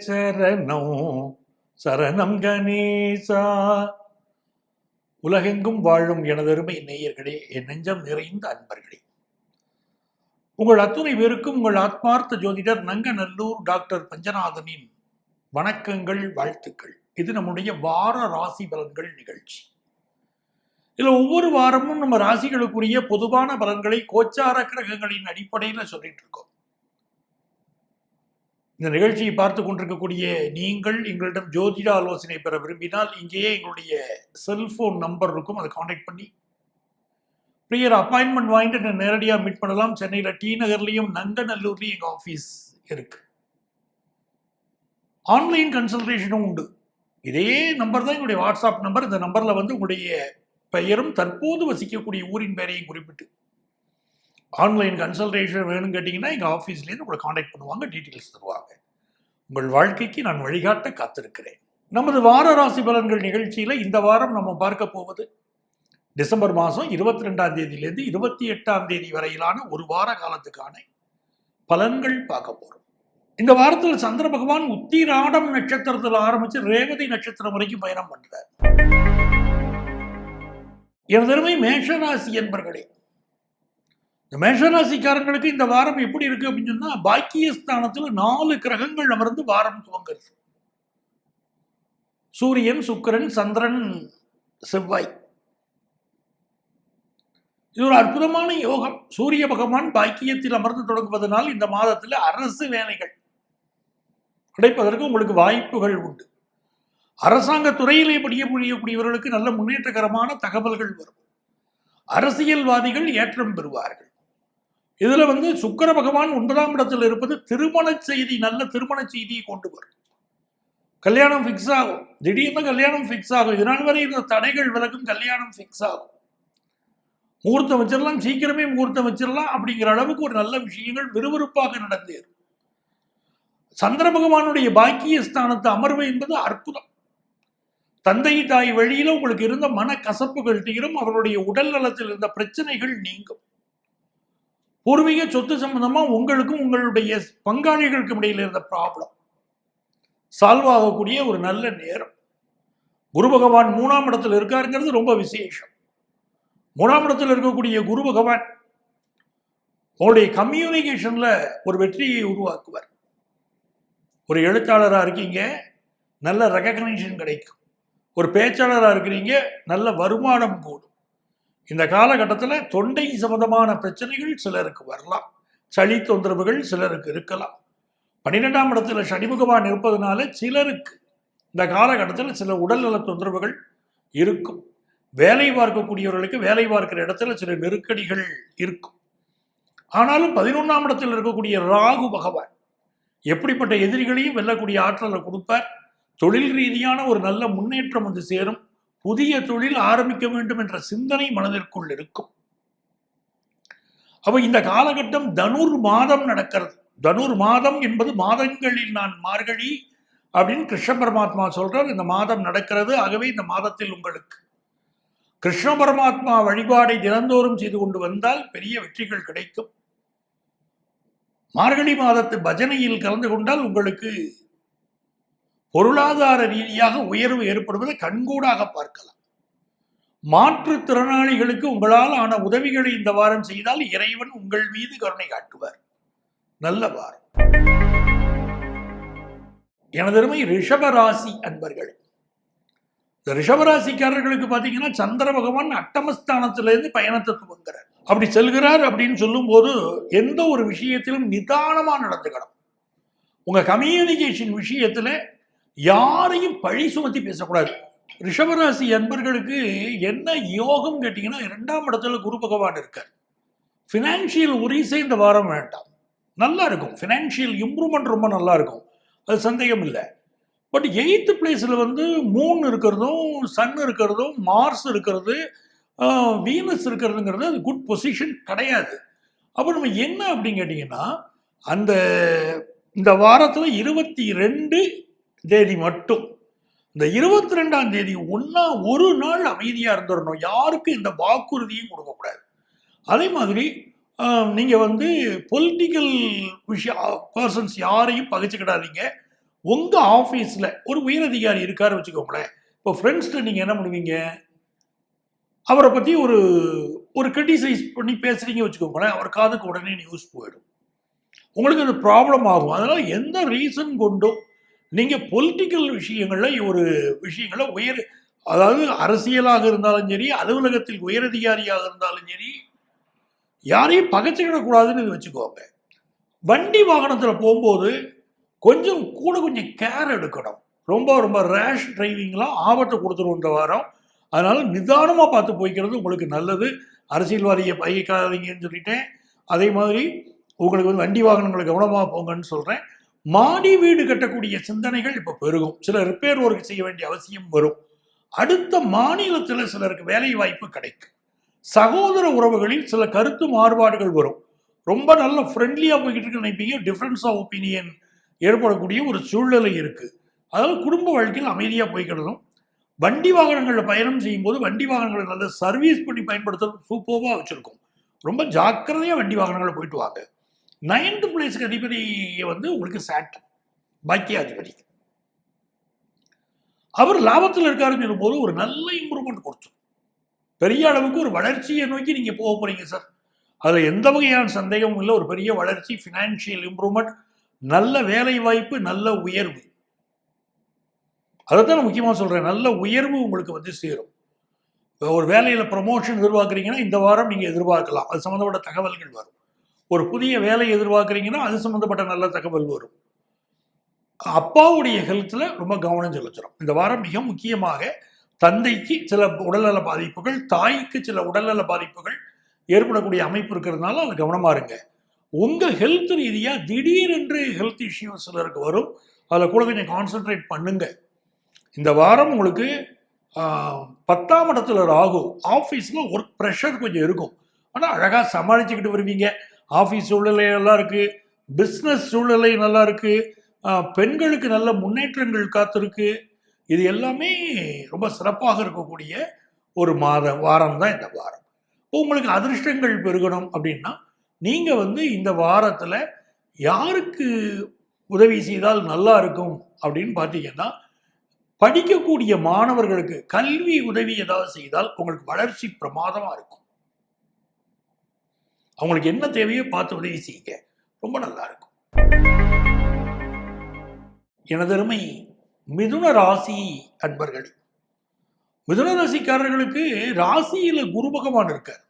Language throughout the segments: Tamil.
சரணம் சரணம் கணேசா. உலகெங்கும் வாழும் எனதருமை நேயர்களே, என் நெஞ்சம் நிறைந்த அன்பர்களே, உங்கள் அத்துணை பேருக்கும் உங்கள் ஆத்மார்த்த ஜோதிடர் நங்கநல்லூர் டாக்டர் பஞ்சநாதனின் வணக்கங்கள், வாழ்த்துக்கள். இது நம்முடைய வார ராசி பலன்கள் நிகழ்ச்சி. இதுல ஒவ்வொரு வாரமும் நம்ம ராசிகளுக்குரிய பொதுவான பலன்களை கோச்சார கிரகங்களின் அடிப்படையில் சொல்லிட்டு இருக்கோம். இந்த நிகழ்ச்சியை பார்த்து கொண்டிருக்கக்கூடிய நீங்கள் எங்களிடம் ஜோதிட ஆலோசனை பெற விரும்பினால் இங்கேயே எங்களுடைய செல்போன் நம்பர் இருக்கும், அதை கான்டாக்ட் பண்ணி ப்ரியர் அப்பாயின்மெண்ட் வாங்கிட்டு நேரடியாக மீட் பண்ணலாம். சென்னையில் டி நகர்லையும் நங்கநல்லூர்லையும் எங்கள் ஆஃபீஸ் இருக்கு. ஆன்லைன் கன்சல்டேஷனும் உண்டு. இதே நம்பர் தான் எங்களுடைய வாட்ஸ்அப் நம்பர். இந்த நம்பரில் உங்களுடைய பெயரும் தற்போது வசிக்கக்கூடிய ஊரின் பெயரையும் குறிப்பிட்டு ஆன்லைன் கன்சல்டேஷன் வேணும்னு கேட்டிங்கன்னா எங்கள் ஆஃபீஸ்லேருந்து உங்களை காண்டாக்ட் பண்ணுவாங்க, டீட்டெயில்ஸ் தருவாங்க. உங்கள் வாழ்க்கைக்கு நான் வழிகாட்ட காத்திருக்கிறேன். நமது வார ராசி பலன்கள் நிகழ்ச்சியில் இந்த வாரம் நம்ம பார்க்க போவது டிசம்பர் மாதம் 22ஆம் தேதியிலேருந்து 28ஆம் தேதி வரையிலான ஒரு வார காலத்துக்கான பலன்கள் பார்க்க போகிறோம். இந்த வாரத்தில் சந்திர பகவான் உத்திராடம் நட்சத்திரத்தில் ஆரம்பித்து ரேவதி நட்சத்திரம் வரைக்கும் பயணம் பண்ணுறார். எனதருமை மேஷராசி என்பர்களே, இந்த மேஷராசிக்காரங்களுக்கு இந்த வாரம் எப்படி இருக்கு அப்படின்னு சொன்னா, பாக்கியஸ்தானத்தில் 4 கிரகங்கள் அமர்ந்து வாரம் துவங்குறது. சூரியன், சுக்கிரன், சந்திரன், செவ்வாய். இது ஒரு அற்புதமான யோகம். சூரிய பகவான் பாக்கியத்தில் அமர்ந்து தொடங்குவதனால் இந்த மாதத்தில் அரசு வேலைகள் கிடைப்பதற்கு உங்களுக்கு வாய்ப்புகள் உண்டு. அரசாங்க துறையிலே பணியக்கூடியவர்களுக்கு நல்ல முன்னேற்றகரமான தகவல்கள் வரும். அரசியல்வாதிகள் ஏற்றம் பெறுவார்கள். இதுல சுக்கிர பகவான் 9ஆம் இடத்தில் இருப்பது திருமண செய்தி, நல்ல திருமண செய்தியை கொண்டு வரும். கல்யாணம் பிக்ஸ் ஆகும், திடீர்னு கல்யாணம் பிக்ஸ் ஆகும். இதனால் வரை இந்த தடைகள் விலகும், கல்யாணம் பிக்ஸ் ஆகும். முகூர்த்தம் வச்சிடலாம், சீக்கிரமே முகூர்த்தம் வச்சிடலாம் அப்படிங்கிற அளவுக்கு ஒரு நல்ல விஷயங்கள் விறுவிறுப்பாக நடந்தேறும். சந்திர பகவானுடைய பாக்கிய ஸ்தானத்து அமர்வு என்பது அற்புதம். தந்தை தாய் வழியில உங்களுக்கு இருந்த மன கசப்புகள் தீரும். அவருடைய உடல் நலத்தில் இருந்த பிரச்சனைகள் நீங்கும். பூர்வீக சொத்து சம்பந்தமா உங்களுக்கும் உங்களுடைய பங்காளிகளுக்கும் இடையில் இருந்த ப்ராப்ளம் சால்வ் ஆகக்கூடிய ஒரு நல்ல நேரம். குரு பகவான் 3ஆம் இடத்தில் இருக்காருங்கிறது ரொம்ப விசேஷம். 3ஆம் இடத்தில் இருக்கக்கூடிய குரு பகவான் உங்களுடைய கம்யூனிகேஷன்ல ஒரு வெற்றியை உருவாக்குவார். ஒரு எழுத்தாளராக இருக்கீங்க, நல்ல ரெகக்னைசேஷன் கிடைக்கும். ஒரு பேச்சாளராக இருக்கிறீங்க, நல்ல வருமானம் கூடும். இந்த காலகட்டத்தில் தொண்டை சம்பந்தமான பிரச்சனைகள் சிலருக்கு வரலாம், சளி தொந்தரவுகள் சிலருக்கு இருக்கலாம். 12ஆம் இடத்துல சனி பகவான் இருப்பதனால சிலருக்கு இந்த காலகட்டத்தில் சில உடல்நல தொந்தரவுகள் இருக்கும். வேலை பார்க்கக்கூடியவர்களுக்கு வேலை பார்க்கிற இடத்துல சில நெருக்கடிகள் இருக்கும். ஆனாலும் 11ஆம் இடத்தில் இருக்கக்கூடிய ராகு பகவான் எப்படிப்பட்ட எதிரிகளையும் வெல்லக்கூடிய ஆற்றலை கொடுப்பார். தொழில் ரீதியான ஒரு நல்ல முன்னேற்றம் சேரும். புதிய தொழில் ஆரம்பிக்க வேண்டும் என்ற சிந்தனை மனதிற்குள் இருக்கும். அப்ப இந்த காலகட்டம் தனுர் மாதம் நடக்கிறது. தனுர் மாதம் என்பது மாதங்களில் நான் மார்கழி அப்படின்னு கிருஷ்ண பரமாத்மா சொல்றார். இந்த மாதம் நடக்கிறது. ஆகவே இந்த மாதத்தில் உங்களுக்கு கிருஷ்ண பரமாத்மா வழிபாடை தினந்தோறும் செய்து கொண்டு வந்தால் பெரிய வெற்றிகள் கிடைக்கும். மார்கழி மாதத்து பஜனையில் கலந்து கொண்டால் உங்களுக்கு பொருளாதார ரீதியாக உயர்வு ஏற்படுவதை கண்கூடாக பார்க்கலாம். மாற்றுத்திறனாளிகளுக்கு உங்களால் ஆன உதவிகளை இந்த வாரம் செய்தால் இறைவன் உங்கள் மீது கருணை காட்டுவார். நல்ல வாரம். எனதருமை ரிஷபராசி அன்பர்கள், இந்த ரிஷபராசிக்காரர்களுக்கு பார்த்தீங்கன்னா சந்திர பகவான் அட்டமஸ்தானத்திலிருந்து பயணத்தை துவங்குறார். அப்படி செல்கிறார் அப்படின்னு சொல்லும் போது எந்த ஒரு விஷயத்திலும் நிதானமா நடந்துக்கணும். உங்க கம்யூனிகேஷன் விஷயத்துல யாரையும் பழி சுமத்தி பேசக்கூடாது. ரிஷபராசி அன்பர்களுக்கு என்ன யோகம் கேட்டீங்கன்னா, 2ஆம் இடத்துல குரு பகவான் இருக்கார். பினான்சியல் உரிசை இந்த வாரம் வேண்டாம், நல்லா இருக்கும். பினான்சியல் இம்ப்ரூவ்மெண்ட் ரொம்ப நல்லா இருக்கும், அது சந்தேகம் இல்லை. பட் 8th பிளேஸ்ல மூன் இருக்கிறதும், சன் இருக்கிறதும், மார்ஸ் இருக்கிறது, வீனஸ் இருக்கிறதுங்கிறது அது குட் பொசிஷன் கிடையாது. அப்போ நம்ம என்ன அப்படின்னு கேட்டீங்கன்னா, இந்த வாரத்தில் 22 தேதி மட்டும், இந்த 22ஆம் தேதி ஒரு நாள் அமைதியா இருந்துடணும். யாருக்கும் இந்த வாக்குறுதியும் கொடுக்கக்கூடாது. அதே மாதிரி நீங்க பொலிட்டிக்கல் பர்சன்ஸ் யாரையும் பகைச்சுக்கிடாதீங்க. உங்க ஆபீஸ்ல ஒரு உயரதிகாரி இருக்காரு வச்சுக்கோங்களேன். இப்போ ஃப்ரெண்ட்ஸ்ல நீங்க என்ன பண்ணுவீங்க, அவரை பத்தி ஒரு ஒரு கிரிட்டிசைஸ் பண்ணி பேசுறீங்க வச்சுக்கோங்களேன், அவர் காதுக்கு உடனே நியூஸ் போயிடும். உங்களுக்கு அது ப்ராப்ளம் ஆகும். அதனால எந்த ரீசன் கொண்டும் நீங்க பொலிட்டிக்கல் விஷயங்கள்ல ஒரு விஷயங்கள அதாவது அரசியலாக இருந்தாலும் சரி, அலுவலகத்தில் உயரதிகாரியாக இருந்தாலும் சரி, யாரையும் பகைச்சிக்கிடக்கூடாதுன்னு வச்சுக்கோங்க. வண்டி வாகனத்துல போகும்போது கொஞ்சம் கேர் எடுக்கணும். ரொம்ப ரொம்ப ரேஷ் டிரைவிங்லாம் ஆபத்தை கொடுத்துரும் இந்த வாரம். அதனால நிதானமா பார்த்து போய்க்கிறது உங்களுக்கு நல்லது. அரசியல்வாதியை பகைக்காதீங்கன்னு சொல்லிட்டேன். அதே மாதிரி உங்களுக்கு வண்டி வாகனங்களை கவனமாக போங்கன்னு சொல்றேன். மாடி வீடு கட்டக்கூடிய சிந்தனைகள் இப்ப பெருகும். சில ரிப்பேர் ஒர்க் செய்ய வேண்டிய அவசியம் வரும். அடுத்த மாநிலத்தில் சிலருக்கு வேலை வாய்ப்பு கிடைக்கும். சகோதர உறவுகளில் சில கருத்து மாறுபாடுகள் வரும். ரொம்ப நல்ல ஃப்ரெண்ட்லியா போய்கிட்டு இருக்கு நினைப்பீங்க, டிஃபரன்ஸ் ஆஃப் ஒப்பீனியன் ஏற்படக்கூடிய ஒரு சூழ்நிலை இருக்கு. அதாவது குடும்ப வாழ்க்கையில் அமைதியா போய்க்கிடணும். வண்டி வாகனங்களில் பயணம் செய்யும் போது வண்டி வாகனங்களை நல்ல சர்வீஸ் பண்ணி பயன்படுத்துறது சூப்பர்வா வச்சிருக்கோம். ரொம்ப ஜாக்கிரதையா வண்டி வாகனங்களை போயிட்டு வாங்க. 9th பிளேஸ்க்கு அதிபதி உங்களுக்கு சாட்டர்ன், பாக்கியாதிபதி. அவர் லாபத்தில் இருக்காருன்னு சொல்லும்போது ஒரு நல்ல இம்ப்ரூவ்மெண்ட் கொடுத்து பெரிய அளவுக்கு ஒரு வளர்ச்சியை நோக்கி நீங்க போக போறீங்க சார். அதுல எந்த வகையான சந்தேகமும் இல்லை. ஒரு பெரிய வளர்ச்சி, பினான்சியல் இம்ப்ரூவ்மெண்ட், நல்ல வேலை வாய்ப்பு, நல்ல உயர்வு. அதைத்தான் நான் முக்கியமாக சொல்றேன். நல்ல உயர்வு உங்களுக்கு சேரும். ஒரு வேலையில ப்ரமோஷன் எதிர்பார்க்குறீங்கன்னா இந்த வாரம் நீங்க எதிர்பார்க்கலாம். அது சம்மந்தப்பட்ட தகவல்கள் வரும். ஒரு புதிய வேலை எதிர்பார்க்குறீங்கன்னா அது சம்மந்தப்பட்ட நல்ல தகவல் வரும். அப்பாவுடைய ஹெல்த்ல ரொம்ப கவனம் செலுத்தணும். இந்த வாரம் மிக முக்கியமாக தந்தைக்கு சில உடல்நல பாதிப்புகள், தாய்க்கு சில உடல்நல பாதிப்புகள் ஏற்படக்கூடிய அமைப்பு இருக்கிறதுனால அது கவனமா இருங்க. உங்க ஹெல்த் ரீதியா திடீரென்று ஹெல்த் இஷ்யூஸ் சிலருக்கு வரும். அதில் கூட கொஞ்சம் கான்சென்ட்ரேட் பண்ணுங்க. இந்த வாரம் உங்களுக்கு 10ஆம் இடத்துல ராகு. ஆஃபீஸில் ஒர்க் ப்ரெஷர் கொஞ்சம் இருக்கும். ஆனால் அழகாக சமாளிச்சுக்கிட்டு வருவீங்க. ஆஃபீஸ் சூழ்நிலை நல்லா இருக்கு, பிஸ்னஸ் சூழ்நிலை நல்லா இருக்கு, பெண்களுக்கு நல்ல முன்னேற்றங்கள் காத்திருக்கு. இது எல்லாமே ரொம்ப சிறப்பாக இருக்கக்கூடிய ஒரு வாரம் தான் இந்த வாரம். உங்களுக்கு அதிர்ஷ்டங்கள் பெருகணும் அப்படின்னா நீங்க இந்த வாரத்துல யாருக்கு உதவி செய்தால் நல்லா இருக்கும் அப்படின்னு பார்த்தீங்கன்னா, படிக்கக்கூடிய மாணவர்களுக்கு கல்வி உதவி ஏதாவது செய்தால் உங்களுக்கு வளர்ச்சி பிரமாதமா இருக்கும். அவங்களுக்கு என்ன தேவையோ பார்த்து உதவி செய்யுங்க, ரொம்ப நல்லா இருக்கும். எனதருமை மிதுன ராசி அன்பர்கள், மிதுன ராசிக்காரர்களுக்கு ராசியில குரு பகவான் இருக்கார்.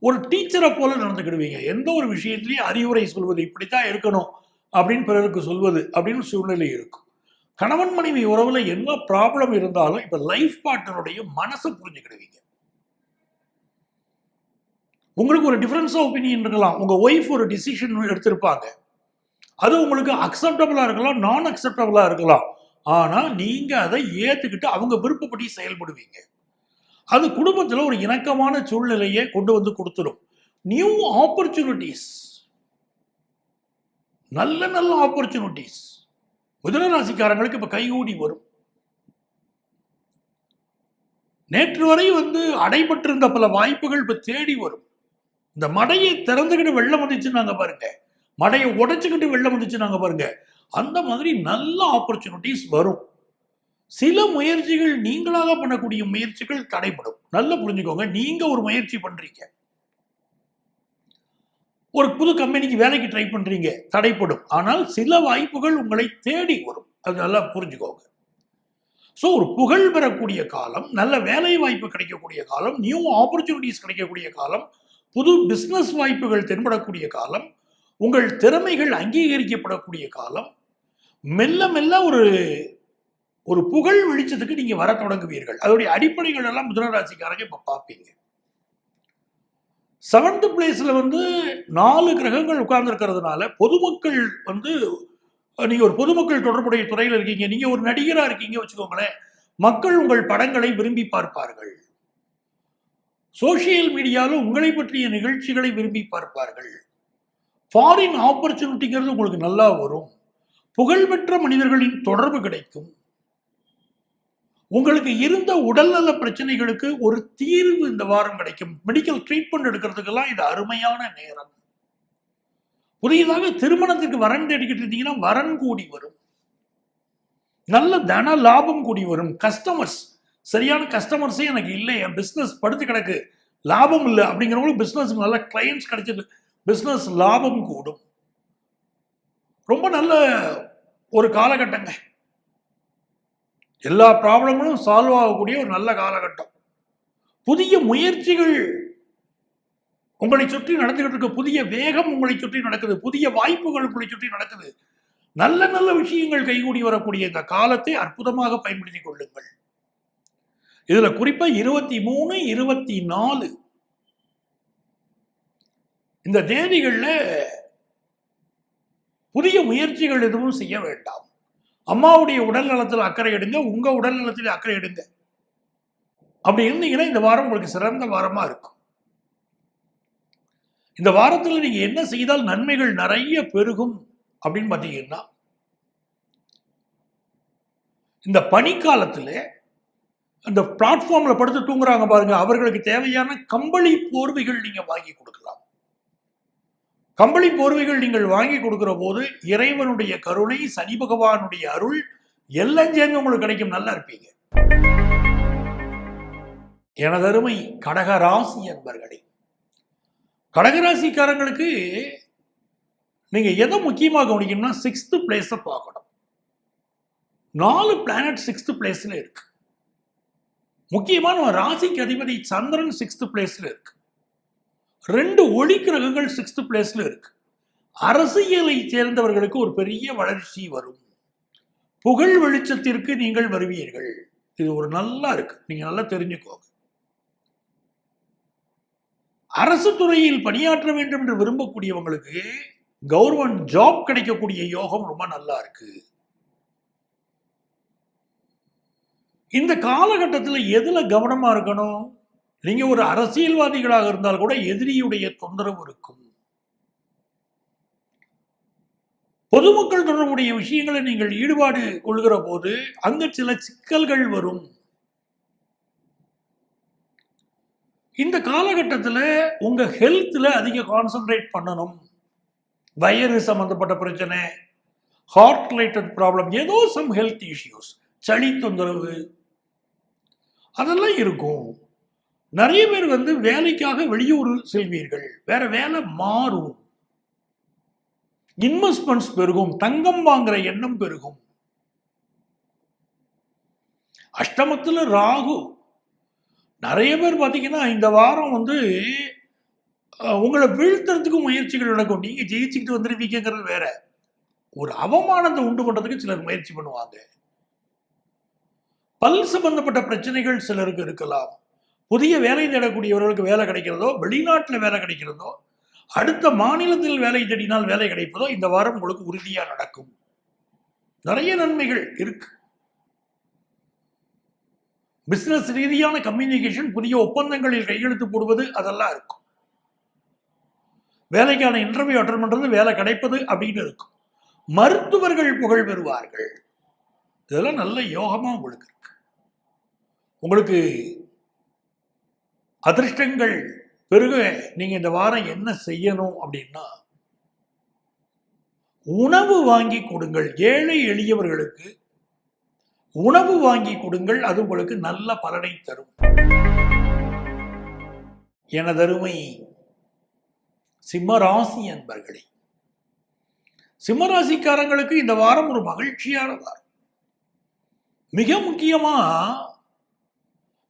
ஒரு டீச்சரை போல நடந்துக்கிடுவீங்க. எந்த ஒரு விஷயத்திலையும் அறிவுரை சொல்வது, இப்படித்தான் இருக்கணும் அப்படின்னு பிறருக்கு சொல்வது அப்படின்னு சூழ்நிலை இருக்கும். கணவன் மனைவி உறவுல என்ன ப்ராப்ளம் இருந்தாலும் இப்ப லைஃப் பார்ட்னருடைய மனசை புரிஞ்சுக்கிடுவீங்க. உங்களுக்கு ஒரு டிஃபரன்ஸ் ஆஃப் ஒப்பீனியன் இருக்கலாம். உங்க ஒய்ஃப் ஒரு டிசிஷன் எடுத்திருப்பாங்க, அது உங்களுக்கு அக்செப்டபிளா இருக்கலாம், நான் அக்செப்டபிளா இருக்கலாம். ஆனா நீங்க அதை ஏத்துக்கிட்டு அவங்க விருப்பப்படி செயல்படுவீங்க. அது குடும்பத்தில் ஒரு இணக்கமான சூழ்நிலையை கொண்டு கொடுத்துடும். நியூ ஆப்பர்ச்சுனிட்டிஸ், நல்ல நல்ல ஆப்பர்ச்சுனிட்டிஸ் மிதுன ராசிக்காரங்களுக்கு இப்ப கைகூடி வரும். நேற்று வரை அடைபட்டிருந்த பல வாய்ப்புகள் இப்ப தேடி வரும். இந்த மடையை திறந்துக்கிட்டு வெள்ளம் வந்துச்சு நாங்க பாருங்க, மடையை உடைச்சுக்கிட்டு வெள்ளம் வந்துச்சு நாங்க பாருங்க, அந்த மாதிரி நல்ல ஆப்பர்ச்சுனிட்டிஸ் வரும். சில முயற்சிகள் நீங்களாக பண்ணக்கூடிய முயற்சிகள் தடைப்படும். நல்லா புரிஞ்சுக்கோங்க. நீங்க ஒரு முயற்சி பண்றீங்க, ஒரு புது கம்பெனிக்கு வேலைக்கு ட்ரை பண்றீங்க, தடைப்படும். ஆனால் சில வாய்ப்புகள் உங்களை தேடி வரும். அது நல்லா புரிஞ்சுக்கோங்க. ஸோ ஒரு புகழ் பெறக்கூடிய காலம், நல்ல வேலை வாய்ப்பு கிடைக்கக்கூடிய காலம், நியூ ஆப்பர்ச்சுனிட்டிஸ் கிடைக்கக்கூடிய காலம், புது பிசினஸ் வாய்ப்புகள் தென்படக்கூடிய காலம், உங்கள் திறமைகள் அங்கீகரிக்கப்படக்கூடிய காலம். மெல்ல மெல்ல ஒரு புகழ் வெளிச்சத்துக்கு நீங்க வர தொடங்குவீர்கள். அதோடைய அடிப்படைகள் எல்லாம் மிதுன ராசிக்காரங்க இப்ப பார்ப்பீங்க. 7th பிளேஸ்ல 4 கிரகங்கள் உட்கார்ந்து இருக்கிறதுனால பொதுமக்கள் நீங்க ஒரு பொதுமக்கள் தொடர்புடைய துறையில் இருக்கீங்க, நீங்க ஒரு நடிகரா இருக்கீங்க வச்சுக்கோங்களேன், மக்கள் உங்கள் படங்களை விரும்பி பார்ப்பார்கள். சோசியல் மீடியாவில் உங்களை பற்றிய நிகழ்ச்சிகளை விரும்பி பார்ப்பார்கள். ஃபாரின் ஆப்பர்ச்சுனிட்டிங்கிறது உங்களுக்கு நல்லா வரும். புகழ்பெற்ற மனிதர்களின் தொடர்பு கிடைக்கும். உங்களுக்கு இருந்த உடல்நல பிரச்சனைகளுக்கு ஒரு தீர்வு இந்த வாரம் கிடைக்கும். மெடிக்கல் ட்ரீட்மெண்ட் எடுக்கிறதுக்கெல்லாம் இது அருமையான நேரம். புதியதாக திருமணத்துக்கு வரன் தேடிக்கிட்டு இருந்தீங்கன்னா வரன் கூடி வரும். நல்ல தன லாபம் கூடி வரும். கஸ்டமர்ஸ், சரியான கஸ்டமர்ஸே எனக்கு இல்லை, என் பிஸ்னஸ் படுத்து கிடக்கு, லாபம் இல்லை அப்படிங்கிறவங்களுக்கு பிஸ்னஸ் நல்ல கிளையன்ஸ் கிடைச்சது, பிஸ்னஸ் லாபம் கூடும். ரொம்ப நல்ல ஒரு காலகட்டங்க. எல்லா ப்ராப்ளங்களும் சால்வ் ஆகக்கூடிய ஒரு நல்ல காலகட்டம். புதிய முயற்சிகள் உங்களை சுற்றி நடந்துகிட்டு இருக்க, புதிய வேகம் உங்களை சுற்றி நடக்குது, புதிய வாய்ப்புகள் உங்களை சுற்றி நடக்குது. நல்ல நல்ல விஷயங்கள் கைகூடி வரக்கூடிய இந்த காலத்தை அற்புதமாக பயன்படுத்திக் கொள்ளுங்கள். இதுல குறிப்பா 23, 24 இந்த தேதிகள்ல புதிய முயற்சிகள் எதுவும் செய்ய வேண்டாம். அம்மாவுடைய உடல் நலத்தில் அக்கறை எடுங்க, உங்க உடல் நலத்தில் அக்கறை எடுங்க. அப்படி இருந்தீங்கன்னா இந்த வாரம் உங்களுக்கு சிறந்த வாரமா இருக்கும். இந்த வாரத்தில் நீங்க என்ன செய்தால் நன்மைகள் நிறைய பெருகும் அப்படின்னு பாத்தீங்கன்னா, இந்த பனிக்காலத்துல அந்த பிளாட்ஃபார்ம்ல படுத்து தூங்குறாங்க பாருங்க, அவர்களுக்கு தேவையான கம்பளி போர்வைகள் நீங்க வாங்கி கொடுக்கலாம். கம்பளி போர்வைகள் நீங்கள் வாங்கி கொடுக்கிற போது இறைவனுடைய கருணை, சனி பகவானுடைய அருள் எல்லாம் சேர்ந்து உங்களுக்கு கிடைக்கும். நல்லா இருப்பீங்க. எனதருமை கடகராசி என்பர்களே, கடகராசிக்காரங்களுக்கு நீங்க எதை முக்கியமாக கவனிக்கணும்னா 6th பிளேஸை பார்க்கணும். 4 பிளானட் 6th பிளேஸ்ல இருக்கு. முக்கியமான ராசிக்கு அதிபதி சந்திரன் 6th பிளேஸ்ல இருக்கு. 2 ஒளி கிரகங்கள் 6th பிளேஸ்ல இருக்கு. அரசியலை சேர்ந்தவர்களுக்கு ஒரு பெரிய வளர்ச்சி வரும். புகழ் வெளிச்சத்திற்கு நீங்கள் வருவீர்கள். இது ஒரு நல்லா இருக்கு, நீங்க நல்லா தெரிஞ்சுக்கோங்க. அரசு துறையில் பணியாற்ற வேண்டும் என்று விரும்பக்கூடியவங்களுக்கு கவர்மெண்ட் ஜாப் கிடைக்கக்கூடிய யோகம் ரொம்ப நல்லா இருக்கு. இந்த காலகட்டத்தில் எதுல கவனமா இருக்கணும்? நீங்க ஒரு அரசியல்வாதிகளாக இருந்தால் கூட எதிரியுடைய தொந்தரவு இருக்கும். பொதுமக்கள் தொடர்புடைய விஷயங்களை நீங்கள் ஈடுபாடு கொள்கிற போது அங்க சில சிக்கல்கள் வரும். இந்த காலகட்டத்தில் உங்க ஹெல்த்ல அதிக கான்சென்ட்ரேட் பண்ணணும். வயிறு சம்பந்தப்பட்ட பிரச்சனை, ஹார்ட் ரிலேட்டட் ப்ராப்ளம், ஏதோ சம் ஹெல்த் இஷ்யூஸ், சளி தொந்தரவு அதெல்லாம் இருக்கும். நிறைய பேர் வேலைக்காக வெளியூர் செல்வீர்கள், வேற வேலை மாறும், இன்வெஸ்ட்மெண்ட்ஸ் பெருகும், தங்கம் வாங்குற எண்ணம் பெருகும். அஷ்டமத்துல ராகு. நிறைய பேர் பார்த்தீங்கன்னா இந்த வாரம் உங்களை வீழ்த்துறதுக்கு முயற்சிகள் நடக்கும். நீங்க ஜெயிச்சுக்கிட்டு வந்துருவீங்கிறது வேற. ஒரு அவமானத்தை உண்டு பண்றதுக்கு சிலர் முயற்சி பண்ணுவாங்க. பல் சம்பந்தப்பட்ட பிரச்சனைகள் சிலருக்கு இருக்கலாம். புதிய வேலை தேடக்கூடியவர்களுக்கு வேலை கிடைக்கிறதோ, வெளிநாட்டில் வேலை கிடைக்கிறதோ, அடுத்த மாநிலத்தில் வேலை தேடினால் வேலை கிடைப்பதோ இந்த வாரம் உங்களுக்கு உறுதியா நடக்கும். நிறைய நன்மைகள் இருக்கு. பிசினஸ் ரீதியான கம்யூனிகேஷன், புதிய ஒப்பந்தங்களில் கையெழுத்து போடுவது அதெல்லாம் இருக்கும். வேலைக்கான இன்டர்வியூ அட்டெண்ட் பண்றது, வேலை கிடைப்பது அப்படின்னு இருக்கும். மருத்துவர்கள் புகழ் பெறுவார்கள். இதெல்லாம் நல்ல யோகமா உங்களுக்கு இருக்கு. உங்களுக்கு அதிர்ஷ்டங்கள் பெருக நீங்க இந்த வாரம் என்ன செய்யணும் அப்படின்னா, உணவு வாங்கி கொடுங்கள். ஏழை எளியவர்களுக்கு உணவு வாங்கி கொடுங்கள். அது உங்களுக்கு நல்ல பலனை தரும். எனதருமை சிம்மராசி அன்பர்களே, சிம்மராசிக்காரங்களுக்கு இந்த வாரம் ஒரு மகிழ்ச்சியான வாரம். மிக முக்கியமா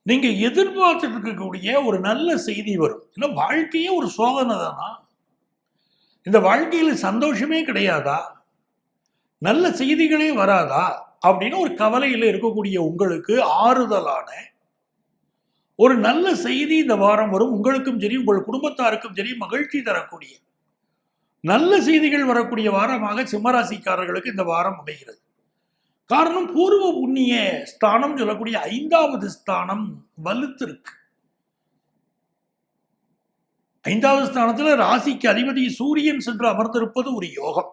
நீங்க எதிர்பார்த்துட்டு இருக்கக்கூடிய ஒரு நல்ல செய்தி வரும். ஏன்னா வாழ்க்கையே ஒரு சோதனை தானா? இந்த வாழ்க்கையில சந்தோஷமே கிடையாதா? நல்ல செய்திகளே வராதா அப்படின்னு ஒரு கவலையில இருக்கக்கூடிய உங்களுக்கு ஆறுதலான ஒரு நல்ல செய்தி இந்த வாரம் வரும். உங்களுக்கும் சரி, உங்கள் குடும்பத்தாருக்கும் சரி மகிழ்ச்சி தரக்கூடிய நல்ல செய்திகள் வரக்கூடிய வாரமாக சிம்மராசிக்காரர்களுக்கு இந்த வாரம் அமைகிறது. காரணம், பூர்வ புண்ணிய ஸ்தானம் சொல்லக்கூடிய 5வது ஸ்தானம் வலுத்திருக்கு. 5வது ஸ்தானத்துல ராசிக்கு அதிபதி சூரியன் சென்று அமர்ந்திருப்பது ஒரு யோகம்.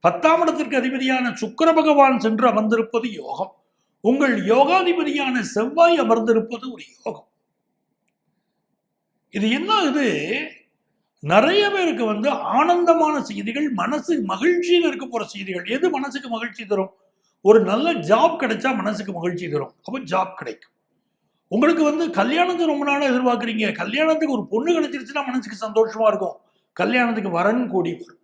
10ஆம் இடத்திற்கு அதிபதியான சுக்கிர பகவான் சென்று அமர்ந்திருப்பது யோகம். உங்கள் யோகாதிபதியான செவ்வாய் அமர்ந்திருப்பது ஒரு யோகம். இது என்ன ஆகுது? நிறைய பேருக்கு ஆனந்தமான செய்திகள், மனசு மகிழ்ச்சியில் இருக்க போற செய்திகள். எது மனசுக்கு மகிழ்ச்சி தரும்? ஒரு நல்ல ஜாப் கிடைச்சா மனசுக்கு மகிழ்ச்சி தரும். அப்போ ஜாப் கிடைக்கும். உங்களுக்கு வந்து கல்யாணத்தை ரொம்ப நாளாக எதிர்பார்க்குறீங்க, கல்யாணத்துக்கு ஒரு பொண்ணு கிடைச்சிருச்சுன்னா மனசுக்கு சந்தோஷமா இருக்கும். கல்யாணத்துக்கு வரன் கூடி வரும்.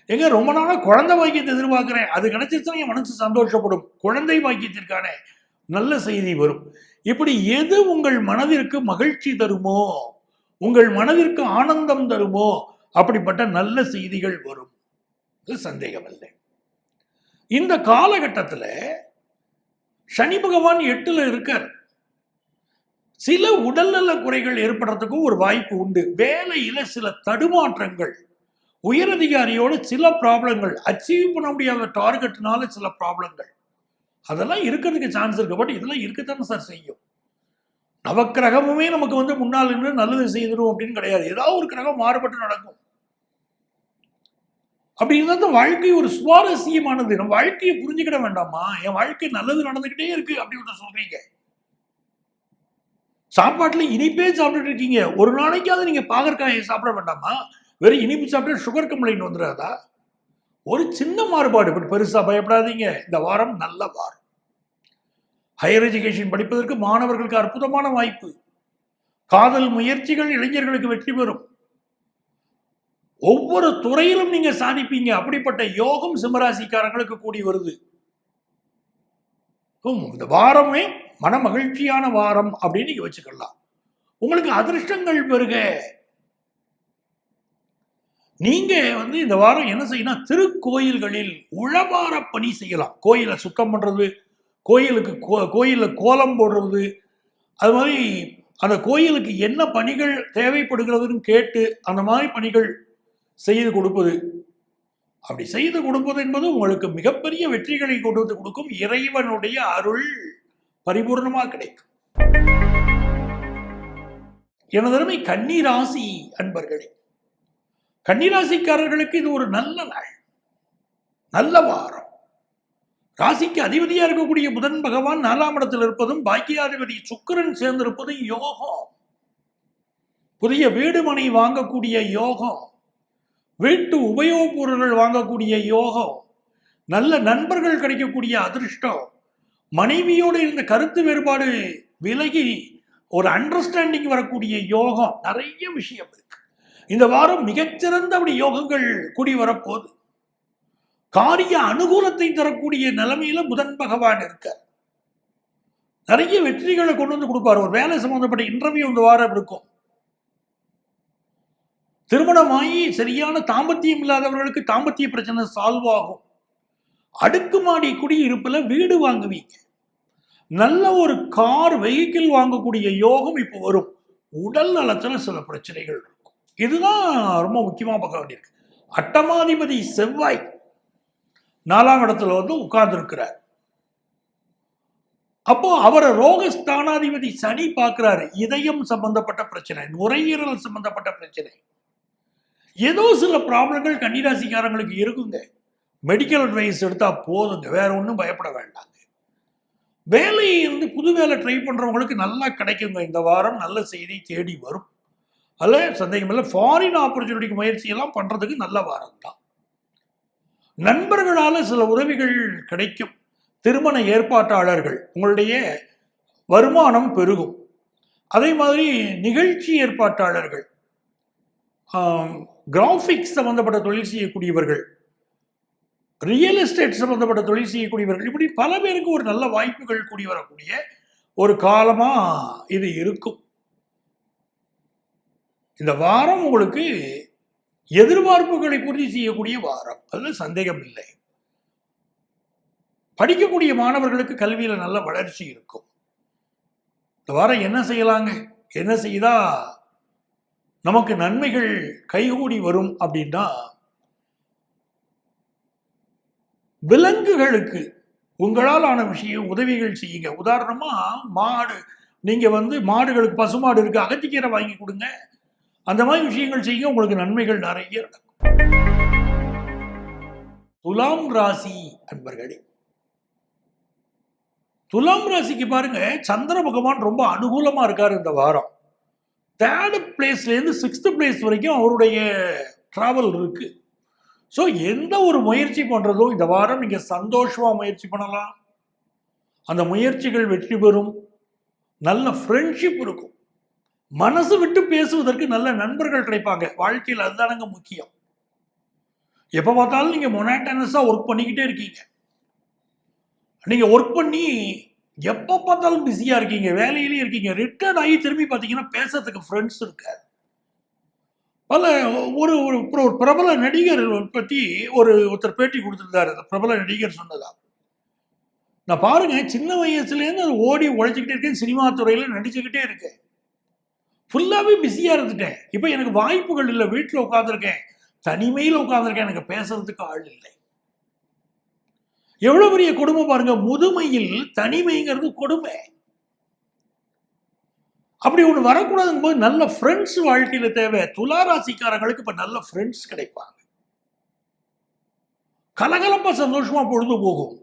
எங்க ரொம்ப நாளாக குழந்தை பாக்கியத்தை எதிர்பார்க்குறேன், அது கிடைச்சிருச்சுன்னா என் மனசு சந்தோஷப்படும். குழந்தை பாக்கியத்திற்கான நல்ல செய்தி வரும். இப்படி எது உங்கள் மனதிற்கு மகிழ்ச்சி தருமோ, உங்கள் மனதிற்கு ஆனந்தம் தருமோ, அப்படிப்பட்ட நல்ல செய்திகள் வரும். இது சந்தேகம் இல்லை. இந்த காலகட்டத்தில் சனி பகவான் 8ல் இருக்கார். சில உடல்நல குறைகள் ஏற்படுறதுக்கும் ஒரு வாய்ப்பு உண்டு. வேலையில சில தடுமாற்றங்கள், உயரதிகாரியோட சில ப்ராப்ளங்கள், அச்சீவ் பண்ண முடியாத டார்கெட்னால சில ப்ராப்ளங்கள், அதெல்லாம் இருக்கிறதுக்கு சான்ஸ் இருக்கு. பட் இதெல்லாம் இருக்கத்தானே சார் செய்யும். நவக்கிரகமுமே நமக்கு வந்து முன்னால் நின்று நல்லது செய்திடும் அப்படின்னு கிடையாது. ஏதாவது ஒரு கிரகம் மாறுபட்டு நடக்கும். அப்படி இருந்தால் வாழ்க்கை ஒரு சுவாரஸ்யமானது. நம்ம வாழ்க்கையை புரிஞ்சுக்கிட வேண்டாமா? என் வாழ்க்கை நல்லது நடந்துகிட்டே இருக்கு அப்படின்னு சொல்றீங்க. சாப்பாட்டில் இனிப்பே சாப்பிட்டுட்டு இருக்கீங்க, ஒரு நாளைக்காவது நீங்க பாகற்காயை சாப்பிட வேண்டாமா? வெறும் இனிப்பு சாப்பிட்டு சுகர் கம்ப்ளைண்ட் வந்துடாதா? ஒரு சின்ன மாறுபாடு, பட் பெருசா பயப்படாதீங்க. இந்த வாரம் நல்ல வாரம். ஹையர் எஜுகேஷன் படிப்பதற்கு மாணவர்களுக்கு அற்புதமான வாய்ப்பு. காதல் முயற்சிகள் இளைஞர்களுக்கு வெற்றி பெறும். ஒவ்வொரு துறையிலும் நீங்க சாதிப்பீங்க. அப்படிப்பட்ட யோகம் சிம்மராசிக்காரங்களுக்கு கூடி வருது. இந்த வாரமே மன மகிழ்ச்சியான வாரம் அப்படின்னு நீங்க வச்சுக்கலாம். உங்களுக்கு அதிர்ஷ்டங்கள் பெருக. நீங்க வந்து இந்த வாரம் என்ன செய்யணும்? திருக்கோயில்களில் உழவார பணி செய்யலாம். கோயிலை சுத்தம் பண்றது, கோயில கோலம் போடுறது, அது மாதிரி அந்த கோயிலுக்கு என்ன பணிகள் தேவைப்படுகிறதுன்னு கேட்டு அந்த மாதிரி பணிகள் செய்து கொடுப்பது. அப்படி செய்து கொடுப்பது என்பது உங்களுக்கு மிகப்பெரிய வெற்றிகளை கொண்டு வந்து கொடுக்கும். இறைவனுடைய அருள் பரிபூர்ணமாக கிடைக்கும். எனதருமை கன்னிராசி அன்பர்களே, கன்னிராசிக்காரர்களுக்கு இது ஒரு நல்ல நாள், நல்ல வாரம். ராசிக்கு அதிபதியா இருக்கக்கூடிய புதன் பகவான் 4ஆம் இடத்தில் இருப்பதும், பாக்கியாதிபதி சுக்கிரன் சேர்ந்திருப்பதும் யோகம். புதிய வீடு மனை வாங்கக்கூடிய யோகம், வீட்டு உபயோகப் பொருட்கள் வாங்கக்கூடிய யோகம், நல்ல நண்பர்கள் கிடைக்கக்கூடிய அதிர்ஷ்டம், மனைவியோடு இருந்த கருத்து வேறுபாடு விலகி ஒரு அண்டர்ஸ்டாண்டிங் வரக்கூடிய யோகம், நிறைய விஷயம் இருக்கு. இந்த வாரம் மிகச்சிறந்த அப்படி யோகங்கள் கூடி வரப்போகுது. காரிய அனுகூலத்தை தரக்கூடிய நிலைமையில புதன் பகவான் இருக்கார். நிறைய வெற்றிகளை கொண்டு வந்து கொடுப்பார். ஒரு வேலை சம்பந்தப்பட்ட இன்டர்வியூ இந்த வாரம் இருக்கும். திருமணமாகி சரியான தாம்பத்தியம் இல்லாதவர்களுக்கு தாம்பத்திய பிரச்சனை சால்வ் ஆகும். அடுக்குமாடி குடியிருப்புல வீடு வாங்குவீங்க. நல்ல ஒரு கார் வெஹிக்கிள் வாங்கக்கூடிய யோகம் இப்போ வரும். உடல் நலத்துல சில பிரச்சனைகள் இருக்கும். இதுதான் ரொம்ப முக்கியமா பார்க்க வேண்டியிருக்கு. அட்டமாதிபதி செவ்வாய் 4ஆம் இடத்துல வந்து உட்கார்ந்து இருக்கிறார். அப்போ அவரை ரோகஸ்தானாதிபதி சனி பார்க்கிறாரு. இதயம் சம்பந்தப்பட்ட பிரச்சனை, நுரையீரல் சம்பந்தப்பட்ட பிரச்சனை, ஏதோ சில ப்ராப்ளங்கள் கன்னிராசிக்காரங்களுக்கு இருக்குங்க. மெடிக்கல் அட்வைஸ் எடுத்தா போதுங்க, வேற ஒன்றும் பயப்பட வேண்டாங்க. வேலையை வந்து புது வேலை ட்ரை பண்றவங்களுக்கு நல்லா கிடைக்குங்க. இந்த வாரம் நல்ல செய்தி தேடி வரும். அதில் சந்தேகம் இல்லை. ஃபாரின் ஆப்பர்ச்சுனிட்டிக்கு முயற்சி எல்லாம் பண்றதுக்கு நல்ல வாரம் தான். நண்பர்களால சில உதவிகள் கிடைக்கும். திருமண ஏற்பாட்டாளர்கள், உங்களுடைய வருமானம் பெருகும். அதே மாதிரி நிகழ்ச்சி ஏற்பாட்டாளர்கள், கிராஃபிக்ஸ் சம்பந்தப்பட்ட தொழில் செய்யக்கூடியவர்கள், ரியல் எஸ்டேட் சம்பந்தப்பட்ட தொழில் செய்யக்கூடியவர்கள், இப்படி பல பேருக்கு ஒரு நல்ல வாய்ப்புகள் கூடி வரக்கூடிய ஒரு காலமா இது இருக்கும். இந்த வாரம் உங்களுக்கு எதிர்பார்ப்புகளை பூர்த்தி செய்யக்கூடிய வாரம், அதுல சந்தேகம் இல்லை. படிக்கக்கூடிய மாணவர்களுக்கு கல்வியில நல்ல வளர்ச்சி இருக்கும். இந்த வாரம் என்ன செய்யலாங்க, என்ன செய்தா நமக்கு நன்மைகள் கைகூடி வரும் அப்படின்னா, விலங்குகளுக்கு உங்களால் ஆன விஷயம் உதவிகள் செய்யுங்க. உதாரணமா மாடு, நீங்க வந்து மாடுகளுக்கு, பசுமாடு இருக்கு, அகத்திக்கீரை வாங்கி கொடுங்க. அந்த மாதிரி விஷயங்கள் செய்யுங்க, உங்களுக்கு நன்மைகள் நிறைய நடக்கும். துலாம் ராசி அன்பர்களே, துலாம் ராசிக்கு பாருங்க, சந்திர பகவான் ரொம்ப அனுகூலமா இருக்காரு இந்த வாரம். 3rd பிளேஸ்ல இருந்து 6th பிளேஸ் வரைக்கும் அவருடைய டிராவல் இருக்கு. ஸோ எந்த ஒரு முயற்சி பண்றதோ இந்த வாரம் நீங்க சந்தோஷமா முயற்சி பண்ணலாம். அந்த முயற்சிகள் வெற்றி பெறும். நல்ல ஃப்ரெண்ட்ஷிப் இருக்கும். மனசு விட்டு பேசுவதற்கு நல்ல நண்பர்கள் கிடைப்பாங்க. வாழ்க்கையில் அதுதானங்க முக்கியம். எப்ப பார்த்தாலும் நீங்க மொனாட்டனஸா ஒர்க் பண்ணிக்கிட்டே இருக்கீங்க. நீங்க ஒர்க் பண்ணி எப்ப பார்த்தாலும் பிஸியா இருக்கீங்க, வேலையிலேயே இருக்கீங்க. ரிட்டர்ன் ஆகி திரும்பி பார்த்தீங்கன்னா பேசுறதுக்கு ஃப்ரெண்ட்ஸ் இருக்காது. பல ஒரு ஒரு ஒரு பிரபல நடிகர் பத்தி ஒருத்தர் பேட்டி கொடுத்திருந்தாரு. அந்த பிரபல நடிகர் சொன்னதா, நான் பாருங்க சின்ன வயசுலேருந்து அது ஓடி உழைச்சிக்கிட்டே இருக்கேன், சினிமா துறையில நடிச்சுக்கிட்டே இருக்கேன், ஃபுல்லாவே பிஸியா இருந்துட்டேன். இப்போ எனக்கு வாய்ப்புகள் இல்லை, வீட்டில் உட்காந்துருக்கேன், தனிமையில் உட்காந்துருக்கேன், எனக்கு பேசுறதுக்கு ஆள் இல்லை. எவ்வளவு பெரிய கொடுமை பாருங்க. முதுமையில் தனிமைங்கிறது கொடுமை. அப்படி ஒண்ணு வரக்கூடாதுங்க போது நல்ல ஃப்ரெண்ட்ஸ் வாழ்க்கையில தேவை. துளாராசிக்காரங்களுக்கு இப்ப நல்ல ஃப்ரெண்ட்ஸ் கிடைப்பாங்க. கலகலப்பா சந்தோஷமா பொழுது போகும்.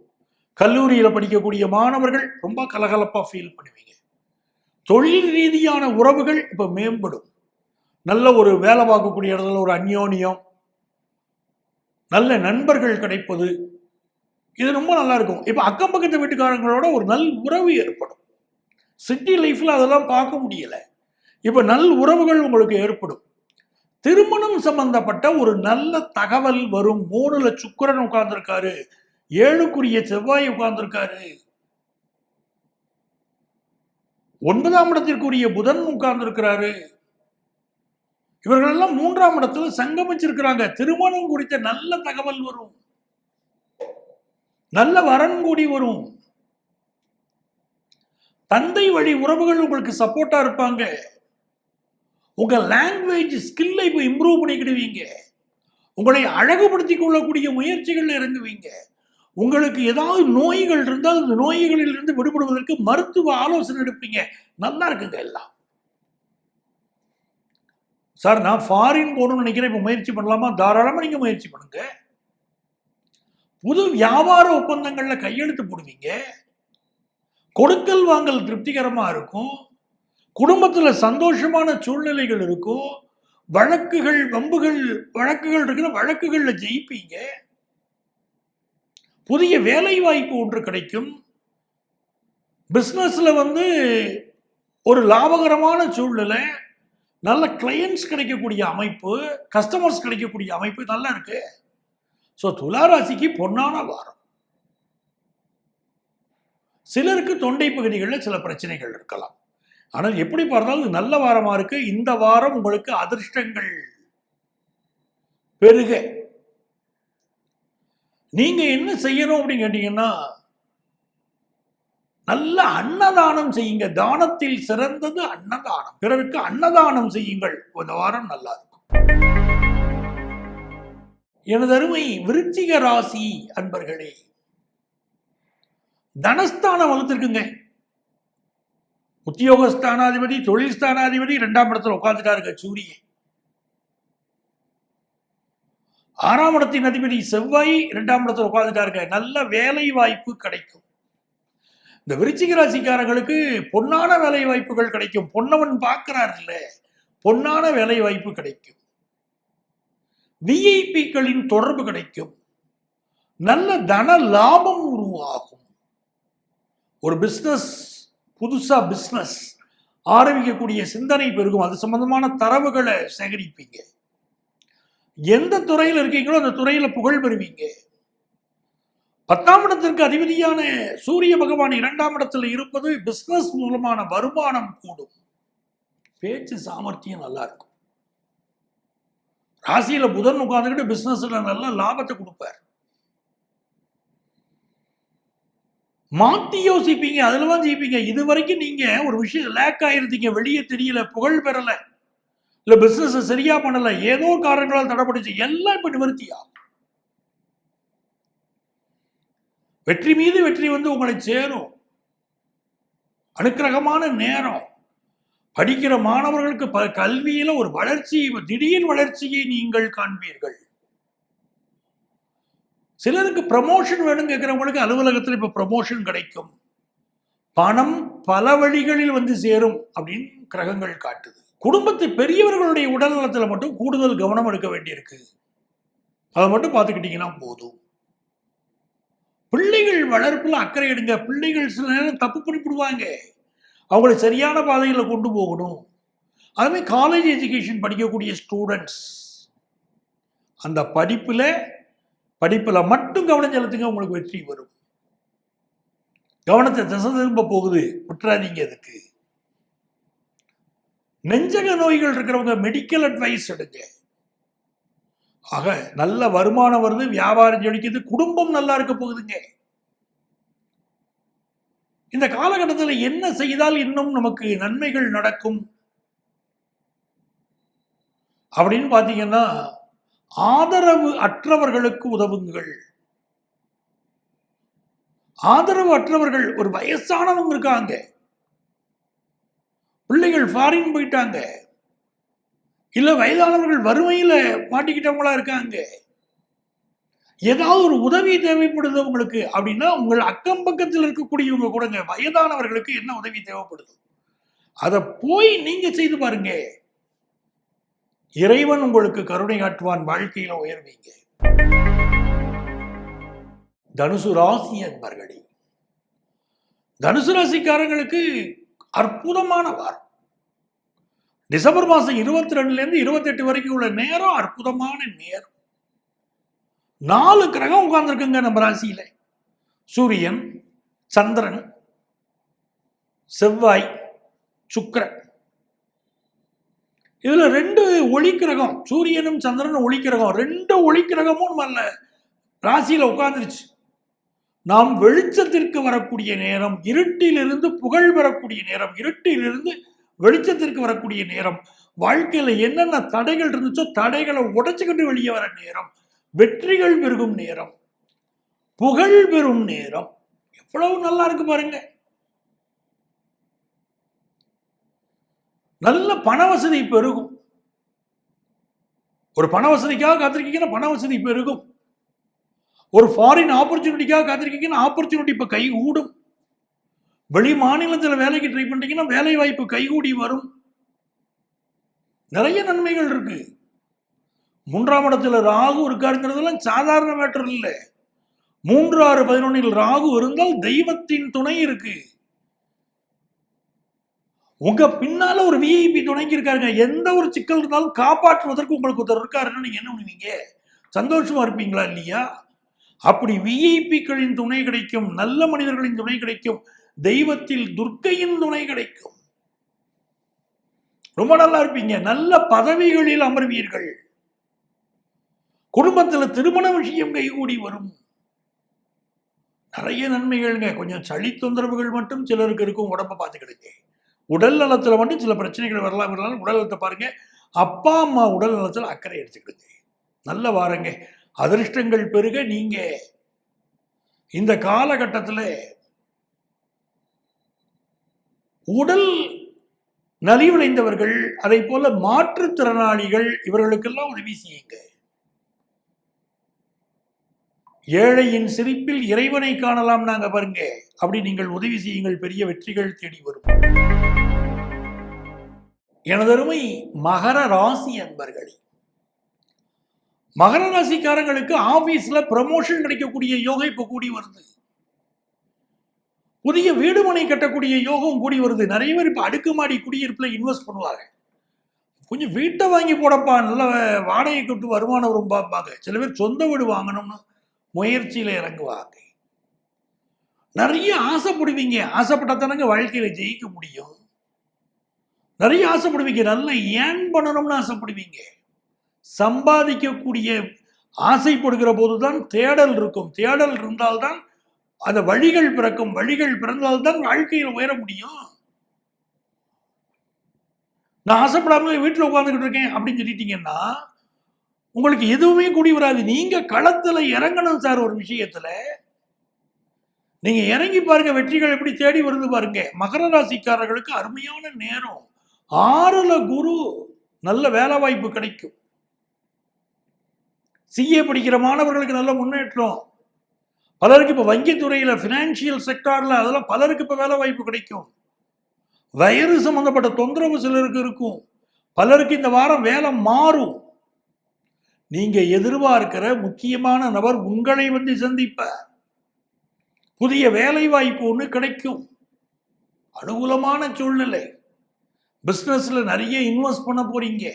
கல்லூரியில படிக்கக்கூடிய மாணவர்கள் ரொம்ப கலகலப்பா ஃபீல் பண்ணுவீங்க. தொழில் ரீதியான உறவுகள் இப்ப மேம்படும். நல்ல ஒரு வேலை பார்க்கக்கூடிய இடத்துல ஒரு அந்யோன்யம், நல்ல நண்பர்கள் கிடைப்பது, இது ரொம்ப நல்லா இருக்கும். இப்ப அக்கம் பக்கத்து வீட்டுக்காரங்களோட ஒரு நல் உறவு ஏற்படும். சிட்டி லைஃப்ல அதெல்லாம் பார்க்க முடியல. இப்ப நல் உறவுகள் உங்களுக்கு ஏற்படும். திருமணம் சம்பந்தப்பட்ட ஒரு நல்ல தகவல் வரும். 3ல சுக்கிரன் உட்கார்ந்திருக்காரு, 7க்குரிய செவ்வாய் உட்கார்ந்திருக்காரு, 9ஆம் இடத்திற்குரிய புதன் உட்கார்ந்திருக்கிறாரு. இவர்கள் எல்லாம் 3ஆம் இடத்துல சங்கமிச்சிருக்கிறாங்க. திருமணம் குறித்த நல்ல தகவல் வரும், நல்ல வரன் கூடி வரும். தந்தை வழி உறவுகள் உங்களுக்கு சப்போர்ட்டா இருப்பாங்க. உங்க லாங்குவேஜ் ஸ்கில்லை இப்போ இம்ப்ரூவ் பண்ணிக்கிடுவீங்க. உங்களை அழகுபடுத்திக் கொள்ளக்கூடிய முயற்சிகள் இறங்குவீங்க. உங்களுக்கு ஏதாவது நோய்கள் இருந்தால் அந்த நோய்களில் இருந்து விடுபடுவதற்கு மருத்துவ ஆலோசனை எடுப்பீங்க. நல்லா இருக்குங்க எல்லாம். சார் நான் ஃபாரின் போகணும்னு நினைக்கிறேன், இப்போ முயற்சி பண்ணலாமா? தாராளமா நீங்க முயற்சி பண்ணுங்க. புது வியாபார ஒப்பந்தங்கள்ல கையெழுத்து போடுவீங்க. கொடுக்கல் வாங்கல் திருப்திகரமா இருக்கும். குடும்பத்துல சந்தோஷமான சூழ்நிலைகள் இருக்கும். வழக்குகள் வழக்குகள் இருக்குன்னா வழக்குகள்ல ஜெயிப்பீங்க. புதிய வேலை வாய்ப்பு ஒன்று கிடைக்கும். பிசினஸ்ல ஒரு லாபகரமான சூழ்நிலை, நல்ல கிளையன்ஸ் கிடைக்கக்கூடிய அமைப்பு, கஸ்டமர்ஸ் கிடைக்கக்கூடிய அமைப்பு நல்லா இருக்கு. ஸோ துளாராசிக்கு பொன்னான வாரம். சிலருக்கு தொண்டை பகுதிகளில் சில பிரச்சனைகள் இருக்கலாம். ஆனால் எப்படி பார்த்தாலும் நல்ல வாரமா இருக்கு. இந்த வாரம் உங்களுக்கு அதிர்ஷ்டங்கள் பெருக. நீங்க என்ன செய்யணும் அப்படின்னு கேட்டீங்கன்னா, நல்ல அன்னதானம் செய்யுங்க. தானத்தில் சிறந்தது அன்னதானம். பிறருக்கு அன்னதானம் செய்யுங்கள். இந்த வாரம் நல்லா இருக்கும். எனது அருமை விருச்சிக ராசி அன்பர்களே, தனஸ்தானம் வளர்த்திருக்குங்க. உத்தியோகஸ்தானாதிபதி, தொழில் ஸ்தானாதிபதி 2ஆம் இடத்துல உட்கார்ந்துட்டாருங்க சூரியன். 6ஆம் இடத்தின் அதிபதி செவ்வாய் 2ஆம் இடத்துல உட்கார்ந்துட்டாருங்க. நல்ல வேலை வாய்ப்பு கிடைக்கும். இந்த விருச்சிக ராசிக்காரங்களுக்கு பொன்னான வேலை வாய்ப்புகள் கிடைக்கும். பொன்னவன் பார்க்கிறார் இல்ல, பொன்னான வேலை வாய்ப்பு கிடைக்கும். விஐபிக்களின் தொடர்பு கிடைக்கும். நல்ல தன லாபம் உருவாகும். ஒரு புதுசா பிசினஸ் ஆரம்பிக்கக்கூடிய சிந்தனை பெருகும். அது சம்பந்தமான தரவுகளை சேகரிப்பீங்க. எந்த துறையில் இருக்கீங்களோ அந்த துறையில புகழ் பெறுவீங்க. 10ஆம் இடத்திற்கு அதிபதியான சூரிய பகவான் 2ஆம் இடத்துல இருப்பது பிசினஸ் மூலமான வருமானம் கூடும். பேச்சு சாமர்த்தியம் நல்லா இருக்கும். ராசியில புதன் உட்கார்ந்துக்கிட்டு பிசினஸ்ல நல்ல லாபத்தை கொடுப்பார். மாத்தி யோசிப்பீங்க, அதுலதான் ஜெயிப்பீங்க. இது வரைக்கும் நீங்க ஒரு விஷயம் லேக் ஆயிருந்தீங்க, வெளியே தெரியல, புகழ் பெறல, இல்ல பிசினஸ் சரியா பண்ணல, ஏதோ காரணங்களால் தடைப்பட்டுச்சு, எல்லாம் இப்ப நிவர்த்தியா. வெற்றி மீது வெற்றி உங்களை சேரும். அனுக்கிரகமான நேரம். படிக்கிற மாணவர்களுக்கு கல்வியில ஒரு வளர்ச்சி, திடீர் வளர்ச்சியை நீங்கள் காண்பீர்கள். சிலருக்கு ப்ரமோஷன் வேணும் கேட்கிறவங்களுக்கு அலுவலகத்தில் இப்ப ப்ரமோஷன் கிடைக்கும். பணம் பல வழிகளில் சேரும் அப்படின்னு கிரகங்கள் காட்டுது. குடும்பத்து பெரியவர்களுடைய உடல் நலத்துல மட்டும் கூடுதல் கவனம் எடுக்க வேண்டியிருக்கு. அதை மட்டும் பார்த்துக்கிட்டீங்கன்னா போதும். பிள்ளைகள் வளர்ப்புல அக்கறை எடுங்க. பிள்ளைகள் சில நேரம் தப்பு பண்ணிவிடுவாங்க. அவங்களை சரியான பாதையில் கொண்டு போகணும். அதுவே காலேஜ் எஜுகேஷன் படிக்கக்கூடிய ஸ்டூடெண்ட்ஸ் அந்த படிப்புல மட்டும் கவனம் செலுத்துங்க, உங்களுக்கு வெற்றி வரும். கவனத்தை திசை திரும்ப போகுது, விட்டுறாதீங்க. அதுக்கு நெஞ்சக நோய்கள் இருக்கிறவங்க மெடிக்கல் அட்வைஸ் எடுங்க. ஆக நல்ல வருமானம் வருது, வியாபாரம் ஜெயிக்குது, குடும்பம் நல்லா இருக்க போகுதுங்க. இந்த காலகட்டத்தில் என்ன செய்தால் இன்னும் நமக்கு நன்மைகள் நடக்கும் அப்படின்னு பாத்தீங்கன்னா, ஆதரவு அற்றவர்களுக்கு உதவுங்கள். ஆதரவு அற்றவர்கள், ஒரு வயசானவங்க இருக்காங்க, பிள்ளைகள் ஃபாரின் போயிட்டாங்க, இல்ல வயதானவர்கள் வறுமையில மாட்டிக்கிட்டவங்களா இருக்காங்க, ஏதாவது ஒரு உதவி தேவைப்படுது உங்களுக்கு அப்படின்னா, உங்கள் அக்கம் பக்கத்தில் இருக்கக்கூடியவங்க கூடங்க, வயதானவர்களுக்கு என்ன உதவி தேவைப்படுது அதை போய் நீங்க செய்து பாருங்க. இறைவன் உங்களுக்கு கருணை காட்டுவான், வாழ்க்கையில உயர்வீங்க. தனுசு ராசி அன்பர்களே, தனுசு ராசிக்காரங்களுக்கு அற்புதமான வாரம். டிசம்பர் மாசம் 22 இருந்து 28 வரைக்கும் உள்ள நேரம் அற்புதமான நேரம். 4 கிரகம் உட்கார்ந்துருக்குங்க நம்ம ராசியில. சூரியன், சந்திரன், செவ்வாய், சுக்கிரன். இதுல 2 ஒளி கிரகம், சூரியனும் சந்திரனும் ஒளி கிரகம். 2 ஒளி கிரகமும் நம்ம ராசியில உட்கார்ந்துருச்சு. நாம் வெளிச்சத்திற்கு வரக்கூடிய நேரம், இருட்டிலிருந்து புகழ் பெறக்கூடிய நேரம், இருட்டிலிருந்து வெளிச்சத்திற்கு வரக்கூடிய நேரம், வாழ்க்கையில என்னென்ன தடைகள் இருந்துச்சோ தடைகளை உடைச்சுக்கிட்டு வெளியே வர நேரம், வெற்றிகள் பெருகும் நேரம், புகழ் பெறும் நேரம். எவ்வளவு நல்லா இருக்கு பாருங்க. நல்ல பண வசதி பெருகும். ஒரு பண வசதிக்காக காத்திருக்கீங்கன்னா பண வசதி பெருகும். ஒரு ஃபாரின் ஆப்பர்ச்சுனிட்டிக்காக காத்திருக்கீங்கன்னா ஆப்பர்ச்சுனிட்டி இப்ப கை கூடும். வெளி மாநிலத்தில் வேலைக்கு ட்ரை பண்றீங்கன்னா வேலை வாய்ப்பு கைகூடி வரும். நிறைய நன்மைகள் இருக்கு. 3ஆம் இடத்துல ராகு இருக்காருங்கிறதெல்லாம் சாதாரண மேட்டர் இல்லை. 3, 6, 11 ராகு இருந்தால் தெய்வத்தின் துணை இருக்கு. உங்க பின்னால ஒரு விஐபி துணைக்கு இருக்காருங்க. எந்த ஒரு சிக்கல் இருந்தாலும் காப்பாற்றுவதற்கு உங்களுக்கு ஒருத்தர் இருக்காருன்னு நீங்க என்ன பண்ணுவீங்க? சந்தோஷமா இருப்பீங்களா இல்லையா? அப்படி விஐபிக்களின் துணை கிடைக்கும், நல்ல மனிதர்களின் துணை கிடைக்கும், தெய்வத்தில் துர்க்கையின் துணை கிடைக்கும். ரொம்ப நல்லா இருப்பீங்க. நல்ல பதவிகளில் அமர்வீர்கள். குடும்பத்துல திருமண விஷயம் கைகூடி வரும். நிறைய நன்மைகள்ங்க. கொஞ்சம் சளி தொந்தரவுகள் மட்டும் சிலருக்கு இருக்கும். உடம்ப பார்த்துக்கிடுங்க. உடல் நலத்துல மட்டும் சில பிரச்சனைகள் வரலாம். உடல் நலத்தை பாருங்க. அப்பா அம்மா உடல் நலத்தில் அக்கறை எடுத்துக்கிடுங்க. நல்ல வாரங்க. அதிர்ஷ்டங்கள் பெருக. நீங்க இந்த காலகட்டத்தில் உடல் நலிவடைந்தவர்கள், அதை போல மாற்றுத்திறனாளிகள், இவர்களுக்கெல்லாம் உதவி செய்யுங்க. ஏழையின் சிரிப்பில் இறைவனை காணலாம் நாங்க பாருங்க. அப்படி நீங்கள் உதவி செய்யுங்கள், பெரிய வெற்றிகள் தேடி வரும். எனதருமை மகர ராசி அன்பர்களே, மகர ராசிக்காரங்களுக்கு ஆபீஸ்ல ப்ரமோஷன் கிடைக்கக்கூடிய யோகம் இப்ப கூடி வருது. புதிய வீடு மனை கட்டக்கூடிய யோகம் கூடி வருது. நிறைய பேர் இப்ப அடுக்குமாடி குடியிருப்புல இன்வெஸ்ட் பண்ணுவாங்க. கொஞ்சம் வீட்டை வாங்கி போடப்பா, நல்ல வாடகை கொண்டு வருமானம் வரும் பார்ப்பாங்க. சில பேர் சொந்த வீடு வாங்கணும்னு முயற்சியில இறங்குவாங்க. நிறைய ஆசைப்படுவீங்க. ஆசைப்பட்டாதானங்க வாழ்க்கையில ஜெயிக்க முடியும். நிறைய ஆசைப்படுவீங்க. நல்ல ஏன் பண்ணணும்னு ஆசைப்படுவீங்க. சம்பாதிக்கக்கூடிய ஆசைப்படுகிற போதுதான் தேடல் இருக்கும். தேடல் இருந்தால்தான் அந்த வழிகள் பிறக்கும். வழிகள் பிறந்தால்தான் வாழ்க்கையில் உயர முடியும். நான் ஆசைப்படாம வீட்டில் உட்கார்ந்துக்கிட்டு இருக்கேன் அப்படின்னு சொல்லிட்டீங்கன்னா உங்களுக்கு எதுவுமே கூடி வராது. நீங்க களத்துல இறங்கணும் சார். ஒரு விஷயத்துல நீங்க இறங்கி பாருங்க, வெற்றிகள் எப்படி தேடி வருது பாருங்க. மகர ராசிக்காரர்களுக்கு அருமையான நேரம். 6ல குரு, நல்ல வேலை வாய்ப்பு கிடைக்கும். சிஏ படிக்கிற மாணவர்களுக்கு நல்ல முன்னேற்றம். பலருக்கு இப்ப வங்கித்துறையில, பினான்சியல் செக்டார்ல, அதெல்லாம் பலருக்கு இப்ப வேலை வாய்ப்பு கிடைக்கும். வயிறு சம்பந்தப்பட்ட தொந்தரவு சிலருக்கு இருக்கும். பலருக்கு இந்த வாரம் வேலை மாறும். நீங்க எதிர்பார்க்கிற முக்கியமான நபர் உங்களை வந்து சந்திப்பார். புதிய வேலை வாய்ப்பு ஒன்று கிடைக்கும். அனுகூலமான சூழ்நிலை. பிசினஸ்ல நிறைய இன்வெஸ்ட் பண்ண போறீங்க.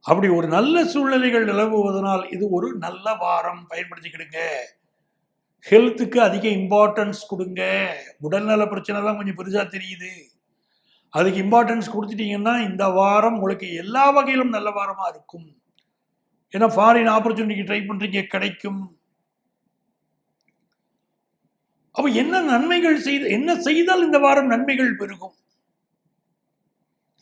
அப்படி ஒரு நல்ல சூழ்நிலைகள் நிலவுவதனால் இது ஒரு நல்ல வாரம். பயன்படுத்திக்கிடுங்க. ஹெல்த்துக்கு அதிக இம்பார்ட்டன்ஸ் கொடுங்க. உடல்நல பிரச்சனை தான் கொஞ்சம் பெருசா தெரியுது. அதுக்கு இம்பார்ட்டன்ஸ் கொடுத்துட்டீங்கன்னா இந்த வாரம் உங்களுக்கு எல்லா வகையிலும் நல்ல வாரமா இருக்கும். ஏன்னா ஃபாரின் ஆப்பர்ச்சுனிட்டி ட்ரை பண்றீங்க, கிடைக்கும். அப்ப என்ன செய்தால் இந்த வாரம் நன்மைகள் பெருகும்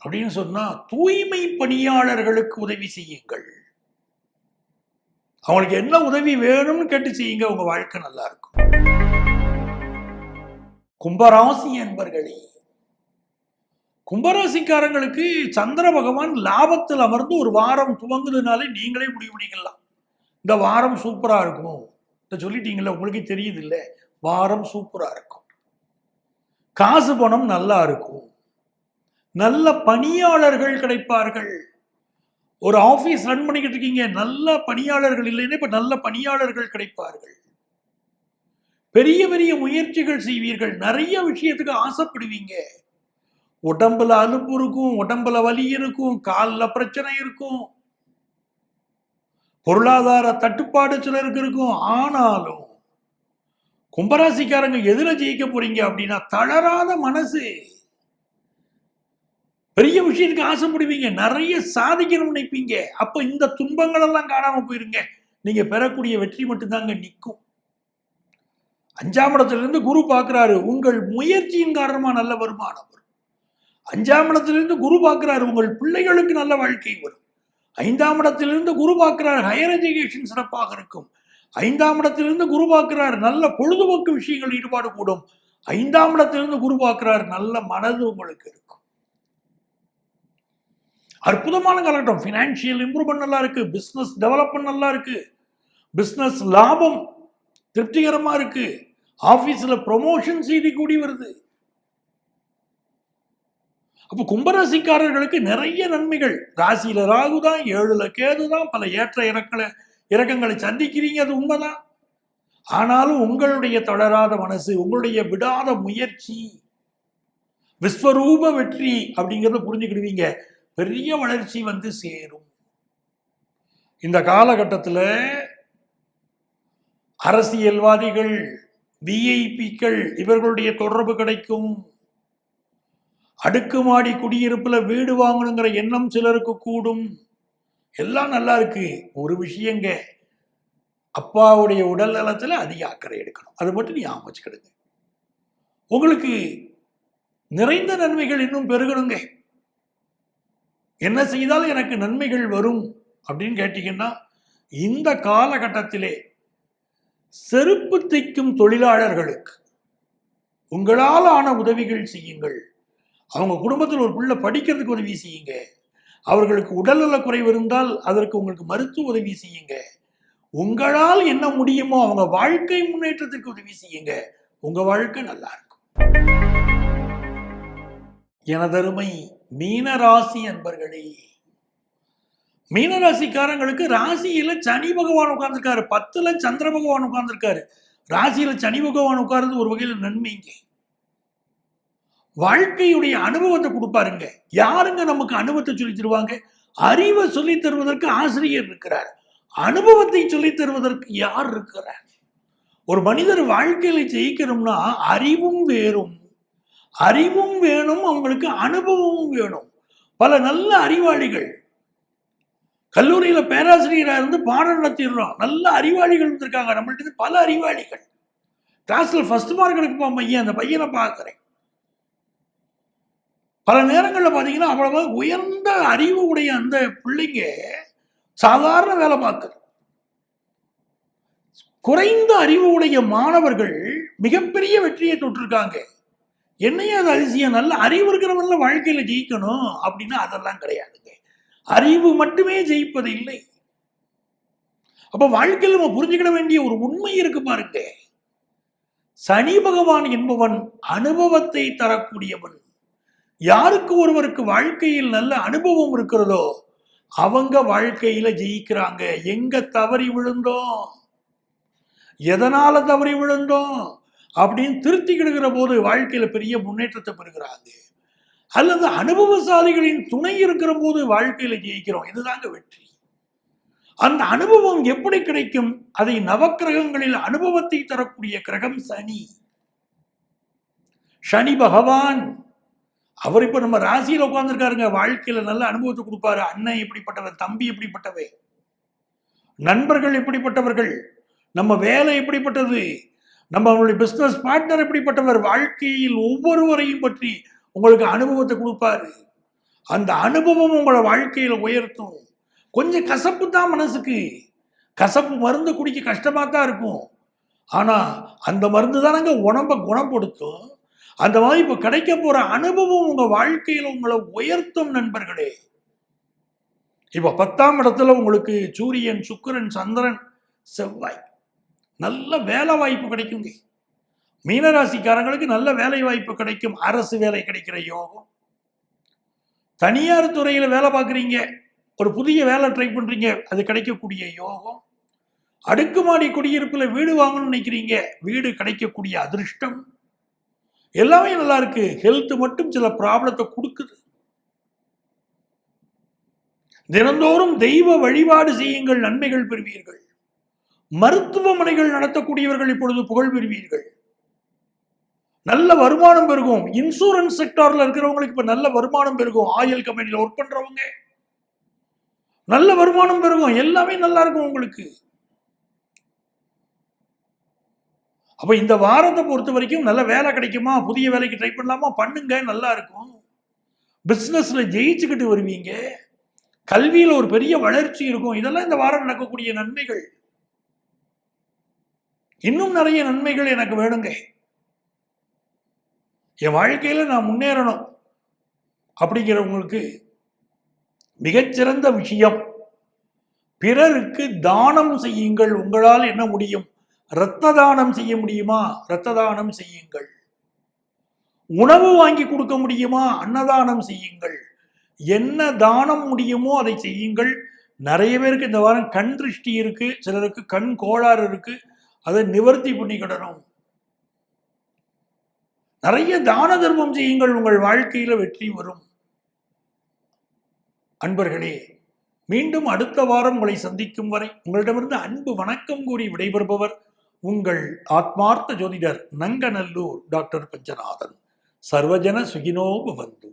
அப்படின்னு சொன்னா, தூய்மை பணியாளர்களுக்கு உதவி செய்யுங்கள். அவங்களுக்கு என்ன உதவி வேணும்னு கேட்டு செய்யுங்க. உங்க வாழ்க்கை நல்லா இருக்கும். கும்பராசி என்பர்களே, கும்பராசிக்காரங்களுக்கு சந்திர பகவான் லாபத்தில் அமர்ந்து ஒரு வாரம் துவங்குதுனாலே நீங்களே முடிவு பண்ணிக்கலாம். இந்த வாரம் சூப்பரா இருக்கும். சொல்லிட்டீங்கல்ல, உங்களுக்கே தெரியுது இல்ல, வாரம் சூப்பரா இருக்கும். காசு பணம் நல்லா இருக்கும். நல்ல பணியாளர்கள் கிடைப்பார்கள். ஒரு ஆபீஸ் ரன் பண்ணிக்கிட்டு இருக்கீங்க, நல்ல பணியாளர்கள் இல்லைன்னா இப்ப நல்ல பணியாளர்கள் கிடைப்பார்கள். பெரிய பெரிய முயற்சிகள் செய்வீர்கள். நிறைய விஷயத்துக்கு ஆசைப்படுவீங்க. உடம்புல அலுப்பு இருக்கும், உடம்புல வலி இருக்கும், காலில் பிரச்சனை இருக்கும், பொருளாதார தட்டுப்பாடு சிலருக்கு இருக்கும். ஆனாலும் கும்பராசிக்காரங்க எதுல ஜெயிக்க போறீங்க அப்படின்னா, தளராத மனசு. பெரிய விஷயத்துக்கு ஆசைப்படுவீங்க, நிறைய சாதிக்கணும்னு நினைப்பீங்க. அப்ப இந்த துன்பங்கள் எல்லாம் காணாம போயிருங்க. நீங்க பெறக்கூடிய வெற்றி மட்டும்தாங்க நிற்கும். 5ஆம் இடத்திலிருந்து குரு பார்க்கிறாரு. உங்கள் முயற்சியின் காரணமா நல்ல வருமானம் வரும். 5ஆம் இடத்திலிருந்து குரு பார்க்கிறாரு. உங்கள் பிள்ளைகளுக்கு நல்ல வாழ்க்கை வரும். 5ஆம் இடத்திலிருந்து குரு பார்க்கிறார். ஹையர் எஜுகேஷன் சிறப்பாக இருக்கும். 5ஆம் இடத்திலிருந்து குரு பார்க்கிறார். நல்ல பொழுதுபோக்கு விஷயங்கள் ஈடுபாடு கூடும். 5ஆம் இடத்திலிருந்து குரு பார்க்கிறார். நல்ல மனது உங்களுக்கு இருக்கும். அற்புதமான காலகட்டம். பினான்சியல் இம்ப்ரூவ்மெண்ட் நல்லா இருக்கு. பிசினஸ் டெவலப்மெண்ட் நல்லா இருக்கு. பிசினஸ் லாபம் திருப்திகரமா இருக்கு. ஆபீஸ்ல ப்ரொமோஷன் செய்தி கூடி வருது. அப்ப கும்பராசிக்காரர்களுக்கு நிறைய நன்மைகள். ராசியில ராகுதான், 7ல கேதுதான், பல ஏற்ற இறக்கங்களை சந்திக்கிறீங்க, அது உண்மைதான். ஆனாலும் உங்களுடைய தொடராத மனசு, உங்களுடைய விடாத முயற்சி, விஸ்வரூப வெற்றி அப்படிங்கிறத புரிஞ்சுக்கிடுவீங்க. பெரிய வளர்ச்சி வந்து சேரும். இந்த காலகட்டத்தில் அரசியல்வாதிகள், விஐபிக்கள் இவர்களுடைய தொடர்பு கிடைக்கும். அடுக்குமாடி குடியிருப்புல வீடு வாங்கணுங்கிற எண்ணம் சிலருக்கு கூடும். எல்லாம் நல்லா இருக்கு. ஒரு விஷயங்க, அப்பாவுடைய உடல் நலத்துல அதிக அக்கறை எடுக்கணும். அது மட்டும் ஞாபகம் வச்சுக்கிடுங்க. உங்களுக்கு நிறைந்த நன்மைகள் இன்னும் பெருகணுங்க. என்ன செய்தால் எனக்கு நன்மைகள் வரும் அப்படின்னு கேட்டீங்கன்னா, இந்த காலகட்டத்திலே செருப்பு தைக்கும் தொழிலாளர்களுக்கு உங்களால் ஆன உதவிகள் செய்யுங்கள். அவங்க குடும்பத்தில் ஒரு பிள்ளை படிக்கிறதுக்கு உதவி செய்யுங்க. அவர்களுக்கு உடல்நல குறைவு இருந்தால் அதற்கு உங்களுக்கு மருத்துவ உதவி செய்யுங்க. உங்களால் என்ன முடியுமோ அவங்க வாழ்க்கை முன்னேற்றத்திற்கு உதவி செய்யுங்க. உங்க வாழ்க்கை நல்லா இருக்கும். எனதருமை மீனராசி அன்பர்களே, மீனராசிக்காரங்களுக்கு ராசியில சனி பகவான் உட்கார்ந்துருக்காரு. 10ல சந்திர பகவான் உட்கார்ந்துருக்காரு. ராசியில சனி பகவான் உட்கார்ந்து ஒரு வகையில் நன்மைங்க. வாழ்க்கையுடைய அனுபவத்தை கொடுப்பாருங்க. யாருங்க நமக்கு அனுபவத்தை சொல்லி தருவாங்க? அறிவை சொல்லி தருவதற்கு ஆசிரியர் இருக்கிறார். அனுபவத்தை சொல்லி தருவதற்கு யார் இருக்கிறார்? ஒரு மனிதர் வாழ்க்கையில ஜெயிக்கணும்னா அறிவும் வேணும், அவங்களுக்கு அனுபவமும் வேணும். பல நல்ல அறிவாளிகள் கல்லூரியில பேராசிரியராக இருந்து பாடம் நடத்திடுறோம். நல்ல அறிவாளிகள் இருக்காங்க நம்மள்ட்ட. பல அறிவாளிகள் கிளாஸ்ல ஃபர்ஸ்ட் மார்க் எடுக்குமா பையன், அந்த பையனை பார்க்கிறேன். பல நேரங்களில் பார்த்தீங்கன்னா அவ்வளவு உயர்ந்த அறிவு உடைய அந்த பிள்ளைங்க சாதாரண வேலை பார்க்குது. குறைந்த அறிவு உடைய மாணவர்கள் மிகப்பெரிய வெற்றியை தொட்டிருக்காங்க. என்னையே அது அதிசயம். நல்ல அறிவு இருக்கிறவங்கள வாழ்க்கையில ஜெயிக்கணும் அப்படின்னா அதெல்லாம் கிடையாதுங்க. அறிவு மட்டுமே ஜெயிப்பது இல்லை. அப்ப வாழ்க்கையில் நம்ம புரிஞ்சுக்கிட வேண்டிய ஒரு உண்மை இருக்கு பாருங்க. சனி பகவான் என்பவன் அனுபவத்தை தரக்கூடியவன். யாருக்கு ஒருவருக்கு வாழ்க்கையில் நல்ல அனுபவம் இருக்கிறதோ அவங்க வாழ்க்கையில ஜெயிக்கிறாங்க. எங்க தவறி விழுந்தோம், எதனால தவறி விழுந்தோம் அப்படின்னு திருத்திக்கிடுகிற போது வாழ்க்கையில பெரிய முன்னேற்றத்தை பெறுகிறாங்க. அல்லது அனுபவசாலிகளின் துணை இருக்கிற போது வாழ்க்கையில ஜெயிக்கிறோம். இதுதாங்க வெற்றி. அந்த அனுபவம் எப்படி கிடைக்கும்? அதை நவக்கிரகங்களில் அனுபவத்தை தரக்கூடிய கிரகம் சனி. சனி பகவான் அவர் இப்ப நம்ம ராசியில உட்கார்ந்துருக்காருங்க. வாழ்க்கையில நல்ல அனுபவத்தை கொடுப்பாரு. அண்ணன் எப்படிப்பட்டவர், தம்பி எப்படிப்பட்டவை, நண்பர்கள் எப்படிப்பட்டவர்கள், நம்ம வேலை எப்படிப்பட்டது, நம்ம அவங்களுடைய பிசினஸ் பார்ட்னர் எப்படிப்பட்டவர், வாழ்க்கையில் ஒவ்வொருவரையும் பற்றி உங்களுக்கு அனுபவத்தை கொடுப்பாரு. அந்த அனுபவம் உங்களை வாழ்க்கையில உயர்த்தும். கொஞ்சம் கசப்பு தான் மனசுக்கு, கசப்பு மருந்து குடிக்க கஷ்டமா தான் இருக்கும். ஆனா அந்த மருந்து தானங்க உடம்ப குணப்படுத்தும். அந்த மாதிரி இப்ப கிடைக்க போற அனுபவம் உங்க வாழ்க்கையில உங்களை உயர்த்தும் நண்பர்களே. இப்ப 10ஆம் இடத்துல உங்களுக்கு சூரியன், சுக்கிரன், சந்திரன், செவ்வாய், நல்ல வேலை வாய்ப்பு கிடைக்குங்க. மீனராசிக்காரங்களுக்கு நல்ல வேலை வாய்ப்பு கிடைக்கும். அரசு வேலை கிடைக்கிற யோகம். தனியார் துறையில வேலை பார்க்குறீங்க, ஒரு புதிய வேலை ட்ரை பண்றீங்க, அது கிடைக்கக்கூடிய யோகம். அடுக்குமாடி குடியிருப்புல வீடு வாங்கணும்னு நினைக்கிறீங்க, வீடு கிடைக்கக்கூடிய அதிர்ஷ்டம். எல்லாமே நல்லா இருக்கு. ஹெல்த் மட்டும் சில ப்ராப்ளத்தை கொடுக்குது. தினந்தோறும் தெய்வ வழிபாடு செய்யுங்கள், நன்மைகள் பெறுவீர்கள். மருத்துவமனைகள் நடத்தக்கூடியவர்கள் இப்பொழுது புகழ் பெறுவீர்கள். நல்ல வருமானம் பெருகும். இன்சூரன்ஸ் செக்டார்ல இருக்கிறவங்களுக்கு இப்ப நல்ல வருமானம் பெருகும். ஆயில் கம்பெனில ஒர்க் பண்றவங்க நல்ல வருமானம் பெருகும். எல்லாமே நல்லா இருக்கும் உங்களுக்கு. அப்ப இந்த வாரத்தை பொறுத்த வரைக்கும் நல்ல வேலை கிடைக்குமா, புதிய வேலைக்கு ட்ரை பண்ணலாமா, பண்ணுங்க, நல்லா இருக்கும். பிசினஸ்ல ஜெயிச்சுக்கிட்டு வருவீங்க. கல்வியில ஒரு பெரிய வளர்ச்சி இருக்கும். இதெல்லாம் இந்த வாரம் நடக்கக்கூடிய நன்மைகள். இன்னும் நிறைய நன்மைகள் எனக்கு வேணுங்க. என் வாழ்க்கையில நான் முன்னேறணும் அப்படிங்கிறவங்களுக்கு மிகச்சிறந்த விஷயம், பிறருக்கு தானம் செய்யுங்கள். உங்களால் என்ன முடியும்? இரத்த தானம் செய்ய முடியுமா? இரத்த தானம் செய்யுங்கள். உணவு வாங்கி கொடுக்க முடியுமா? அன்னதானம் செய்யுங்கள். என்ன தானம் முடியுமோ அதை செய்யுங்கள். நிறைய பேருக்கு இந்த வாரம் கண் திருஷ்டி இருக்கு, சிலருக்கு கண் கோளாறு இருக்கு, அதை நிவர்த்தி பண்ணிக்கிடணும். நிறைய தான தர்மம் செய்யுங்கள். உங்கள் வாழ்க்கையில வெற்றி வரும். அன்பர்களே, மீண்டும் அடுத்த வாரம் உங்களை சந்திக்கும் வரை உங்களிடமிருந்து அன்பு வணக்கம் கூறி விடைபெறுபவர் உங்கள் ஆத்மார்த்த ஜோதிடர் நங்கநல்லூர் டாக்டர் பஞ்சநாதன். சர்வஜன சுகினோ பவந்து.